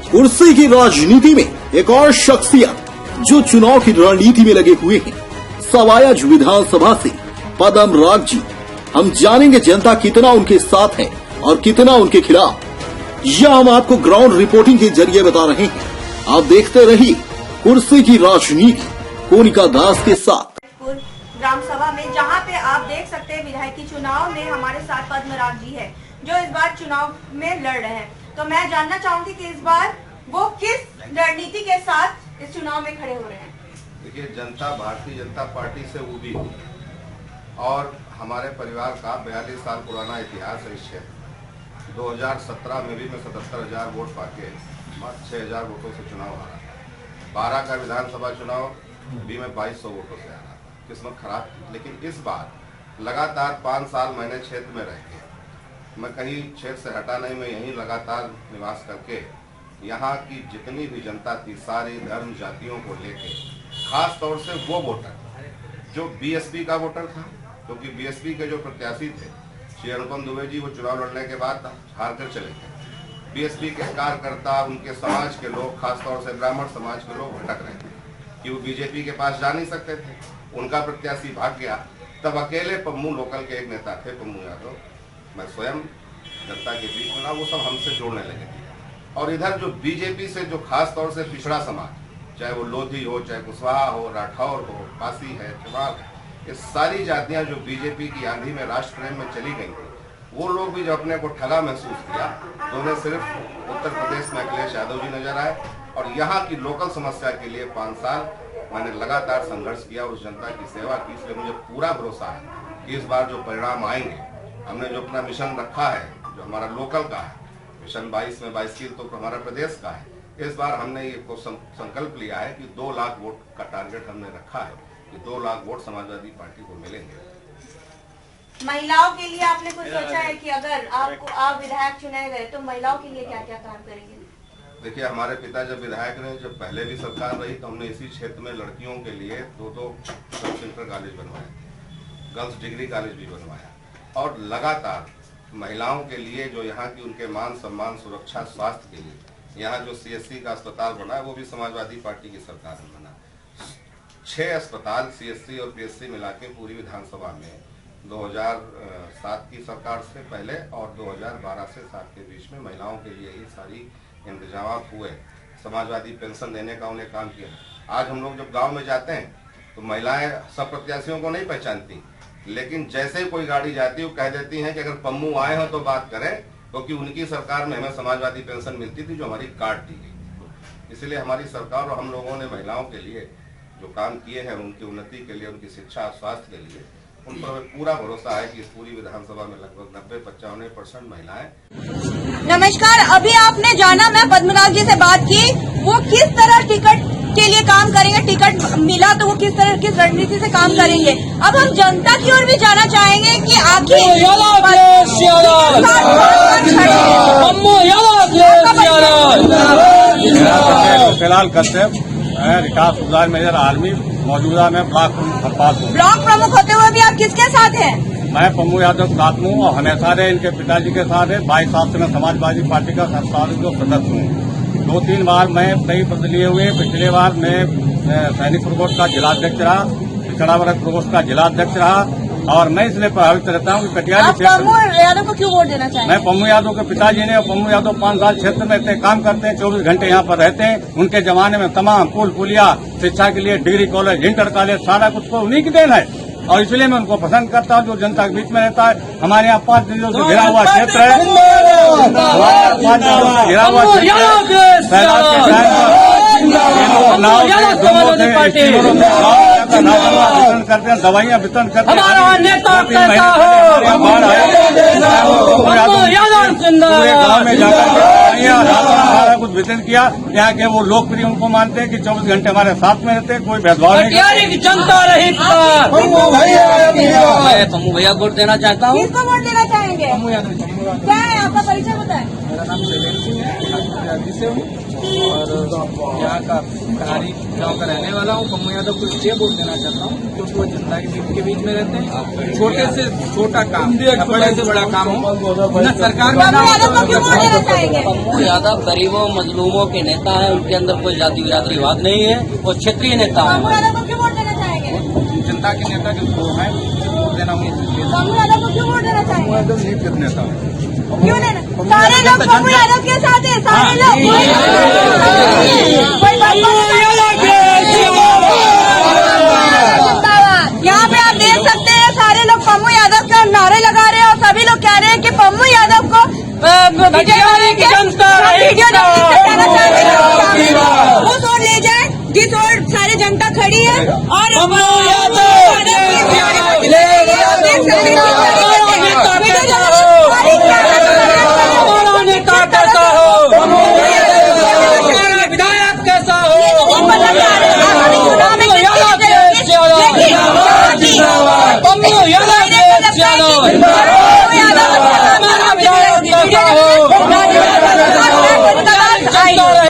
कुर्सी की राजनीति में एक और शख्सियत जो चुनाव की रणनीति में लगे हुए हैं, सवायज विधानसभा से पद्म राग जी। हम जानेंगे जनता कितना उनके साथ है और कितना उनके खिलाफ। यह हम आपको ग्राउंड रिपोर्टिंग के जरिए बता रहे हैं। आप देखते रहिए कुर्सी की राजनीति कोनिका दास के साथ। ग्राम सभा में जहां पे आप देख सकते हैं विधायकी चुनाव में हमारे साथ पद्म राग जी है जो इस बार चुनाव में लड़ रहे हैं। तो मैं जानना चाहूंगी कि इस बार वो किस रणनीति के साथ इस चुनाव में खड़े हो रहे हैं। देखिए, जनता भारतीय जनता पार्टी से उबी हुई और हमारे परिवार का 42 साल पुराना इतिहास है। इस क्षेत्र 2017 में भी मैं 77,000 वोट पाके 6,000 वोटों से चुनाव हारा। 12 का विधानसभा चुनाव भी मैं 2200 वोटों से हारा। किस्मत खराब थी, लेकिन इस बार लगातार 5 साल मैंने क्षेत्र में रह के, मैं कहीं क्षेत्र से हटा नहीं, मैं यहीं लगातार निवास करके यहाँ की जितनी भी जनता थी, सारी धर्म जातियों को लेके, खास तौर से वो वोटर जो बीएसपी का वोटर था, क्योंकि बीएसपी के जो प्रत्याशी थे श्री अनुपम दुबे जी, वो चुनाव लड़ने के बाद हार कर चले गए। बीएसपी के कार्यकर्ता, उनके समाज के लोग, खासतौर से ब्राह्मण समाज के लोग भटक रहे थे कि वो बीजेपी के पास जा नहीं सकते थे, उनका प्रत्याशी भाग गया। तब अकेले पम्मू लोकल के एक नेता थे, पम्मू यादव, मैं स्वयं जनता के बीच में ना, वो सब हमसे जोड़ने लगे थे। और इधर जो बीजेपी से जो खास तौर से पिछड़ा समाज, चाहे वो लोधी हो, चाहे कुशवाहा हो, राठौर हो, पासी है, चमार है, ये सारी जातियां जो बीजेपी की आंधी में राष्ट्र प्रेम में चली गई थी, वो लोग भी जब अपने को ठगा महसूस किया तो उन्हें सिर्फ उत्तर प्रदेश में अखिलेश यादव जी नजर आए। और यहाँ की लोकल समस्या के लिए 5 साल मैंने लगातार संघर्ष किया, उस जनता की सेवा की। इसलिए मुझे पूरा भरोसा है कि इस बार जो परिणाम आएंगे, हमने जो अपना मिशन रखा है, जो हमारा लोकल का है, मिशन 22 में 22 की तो हमारा प्रदेश का है, इस बार हमने ये संकल्प लिया है कि 2 लाख वोट का टारगेट हमने रखा है कि 2 लाख वोट समाजवादी पार्टी को मिलेंगे। महिलाओं के लिए आपने कुछ सोचा है कि अगर आप विधायक चुने गए तो महिलाओं के लिए क्या क्या काम करेंगे? देखिए, हमारे पिता जब विधायक रहे, जब पहले भी सरकार रही, तो हमने इसी क्षेत्र में लड़कियों के लिए 2 सब सेंटर कॉलेज बनवाए, गर्ल्स डिग्री कॉलेज भी बनवाया। और लगातार महिलाओं के लिए जो यहाँ की उनके मान सम्मान, सुरक्षा, स्वास्थ्य के लिए यहाँ जो CSC का अस्पताल बना है, वो भी समाजवादी पार्टी की सरकार में बना। 6 अस्पताल CSC और PSC मिला के पूरी विधानसभा में 2007 की सरकार से पहले और 2012 से 7 के बीच में महिलाओं के लिए ही सारी इंतजाम हुए। समाजवादी पेंशन देने का उन्हें काम किया। आज हम लोग जब गांव में जाते हैं तो महिलाएं सब प्रत्याशियों को नहीं पहचानती, लेकिन जैसे ही कोई गाड़ी जाती है वो कह देती हैं कि अगर पम्मू आए हो तो बात करें, क्योंकि उनकी सरकार में हमें समाजवादी पेंशन मिलती थी जो हमारी काट दी गई। इसलिए हमारी सरकार और हम लोगों ने महिलाओं के लिए जो काम किए हैं, उनकी उन्नति के लिए, उनकी शिक्षा, स्वास्थ्य के लिए, उन पर पूरा भरोसा है कि इस पूरी विधानसभा में लगभग 90-95% महिलाएं। नमस्कार, अभी आपने जाना, मैं पद्म राग जी से बात की, वो किस तरह टिकट के लिए काम करेंगे, टिकट मिला तो वो किस तरह की रणनीति से काम करेंगे। अब हम जनता की ओर भी जाना चाहेंगे कि आखिर फिलहाल करते विकास सुधार मेजर आर्मी मौजूदा में ब्लॉक प्रमुख होते हुए भी आप किसके साथ हैं? मैं पम्मू यादव के साथ हूँ और हमेशा रहे इनके पिताजी के साथ है। 22 साल से मैं समाजवादी पार्टी का सदस्य हूँ। 2-3 बार मैं कई पद लिए हुए। पिछले बार मैं सैनिक प्रकोष्ठ का जिलाध्यक्ष रहा, पिछड़ा वर्ग प्रकोष्ठ का जिलाध्यक्ष रहा। और मैं इसलिए प्रभावित रहता हूँ कि कटिहार पम्मू यादव को क्यों वोट देना चाहिए? मैं पम्मू यादव के पिताजी ने, पम्मू यादव 5 साल क्षेत्र में काम करते हैं, 24 घंटे यहाँ पर रहते हैं। उनके जमाने में तमाम पुल पुलिया, शिक्षा के लिए डिग्री कॉलेज, इंटर कॉलेज, सारा कुछ तो उन्हीं की देन है और इसलिए मैं उनको पसंद करता हूँ, जो जनता के बीच में रहता है। हमारे यहाँ 5 जिलों से घिरा हुआ क्षेत्र है, घिरा हुआ करते हैं, दवाइयाँ वितरण करते हैं। गाँव में जाकर सारा कुछ वितरण किया। यहाँ के वो लोकप्रिय उनको मानते हैं कि 24 घंटे हमारे साथ में रहते हैं, कोई भेदभाव नहीं। जनता रही पम्मू भैया वोट देना चाहता हूँ। किसको वोट देना चाहेंगे? क्या है आपका परिचय बताएं? मेरा नाम शैलेंद्र सिंह है, और यहाँ का कहारी गांव का रहने वाला हूँ। पम्मू यादव को इसलिए वोट देना चाहता हूँ क्योंकि वो जनता के बीच में रहते हैं। छोटे से छोटा काम या बड़े से बड़ा काम हो न सरकार में ना हो। पम्मू यादव गरीबों मजलूमों के नेता हैं, उनके अंदर कोई जाति विवाद नहीं है, वो क्षेत्रीय नेता है। जनता के नेता जो है वोट देना पम्मू यादव को क्यों वोट देना चाहेंगे? नीति नेता है। क्यों लेना? सारे लोग पम्मू यादव के साथ हैं, सारे लोग। यहाँ पे आप देख सकते हैं सारे लोग पम्मू यादव के नारे लगा रहे हैं और सभी लोग कह रहे हैं कि पम्मू यादव को उस ओर ले जाए जिस ओर सारी जनता खड़ी है और